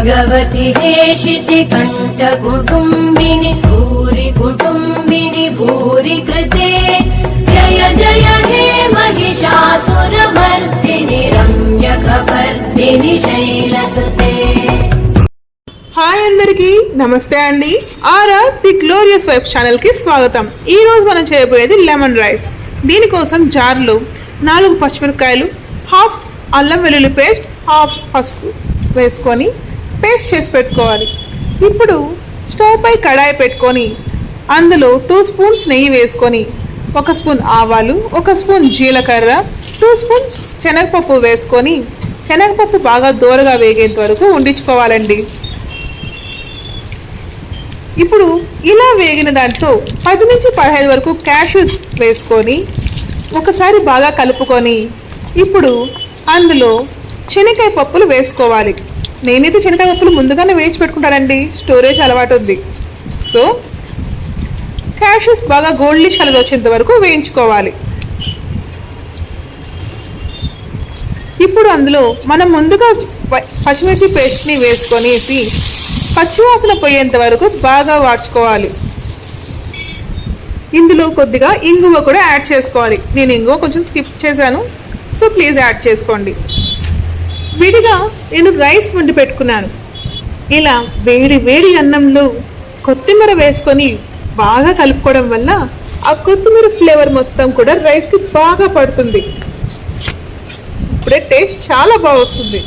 भगवति हेशिति कंठ कुटुंबिनि भूरि कुटुंबिनि भूरि कृते जय जय हे महिषासुरमर्दिनि रम्यकपर्दिनि शैलसुते। హాయ్ అందరికీ నమస్తే అండి. RR the glorious vibes channel కి స్వాగతం. ఈ రోజు మనం చేయబోయేది లెమన్ రైస్. దీనికోసం జార్లో 4 పచ్చిమిరపకాయలు, హాఫ్ అల్లం వెల్లుల్లి పేస్ట్, హాఫ్ పసుపు వేసుకొని పేస్ట్ చేసి పెట్టుకోవాలి. ఇప్పుడు స్టవ్ పై కడాయి పెట్టుకొని అందులో 2 స్పూన్స్ నెయ్యి వేసుకొని 1 స్పూన్ ఆవాలు, 1 స్పూన్ జీలకర్ర, 2 స్పూన్స్ శనగపప్పు వేసుకొని శనగపప్పు బాగా దోరగా వేగేంత వరకు ఉండించుకోవాలండి. ఇప్పుడు ఇలా వేగిన దాంట్లో 10 నుంచి 15 వరకు క్యాష్యూస్ వేసుకొని ఒకసారి బాగా కలుపుకొని ఇప్పుడు అందులో శనగకాయ పప్పులు వేసుకోవాలి. నేనైతే శనగకాయ పప్పులు ముందుగానే వేయించి పెట్టుకుంటానండి, స్టోరేజ్ అలవాటు ఉంది. సో క్యాష్యూస్ బాగా గోల్డిష్ కలర్ వచ్చేంత వరకు వేయించుకోవాలి. ఇప్పుడు అందులో మనం ముందుగా పచ్చిమిర్చి పేస్ట్ని వేసుకొనేసి పచ్చివాసన పోయేంత వరకు బాగా వాడ్చుకోవాలి. ఇందులో కొద్దిగా ఇంగువ కూడా యాడ్ చేసుకోవాలి. నేను ఇంగువ కొంచెం స్కిప్ చేశాను, సో ప్లీజ్ యాడ్ చేసుకోండి. విడిగా నేను రైస్ వండి పెట్టుకున్నాను. ఇలా వేడి వేడి అన్నంలో కొత్తిమీర వేసుకొని బాగా కలుపుకోవడం వల్ల ఆ కొత్తిమీర ఫ్లేవర్ మొత్తం కూడా రైస్కి బాగా పడుతుంది. ఇప్పుడే టేస్ట్ చాలా బాగా వస్తుంది.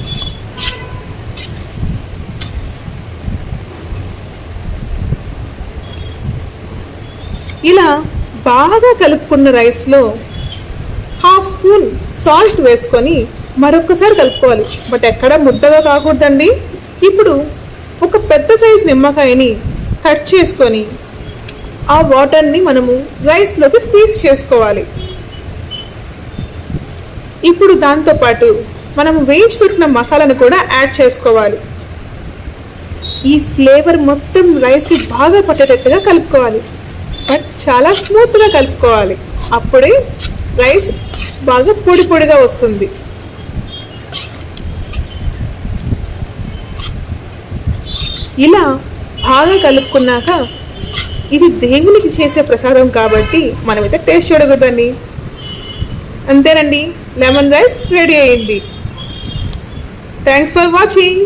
ఇలా బాగా కలుపుకున్న రైస్లో హాఫ్ స్పూన్ సాల్ట్ వేసుకొని మరొకసారి కలుపుకోవాలి. బట్ ఎక్కడ ముద్దగా కాకూడదండి. ఇప్పుడు ఒక పెద్ద సైజు నిమ్మకాయని కట్ చేసుకొని ఆ వాటర్ని మనము రైస్లోకి స్క్వీజ్ చేసుకోవాలి. ఇప్పుడు దాంతోపాటు మనము వేయించి పెట్టుకున్న మసాలాను కూడా యాడ్ చేసుకోవాలి. ఈ ఫ్లేవర్ మొత్తం రైస్కి బాగా పట్టేటట్టుగా కలుపుకోవాలి. బట్ చాలా స్మూత్గా కలుపుకోవాలి. అప్పుడే రైస్ బాగా పొడి పొడిగా వస్తుంది. ఇలా బాగా కలుపుకున్నాక ఇది దేవునికి చేసే ప్రసాదం కాబట్టి మనమైతే టేస్ట్ చూడకూడదండి. అంతేనండి, లెమన్ రైస్ రెడీ అయింది. Thanks for watching.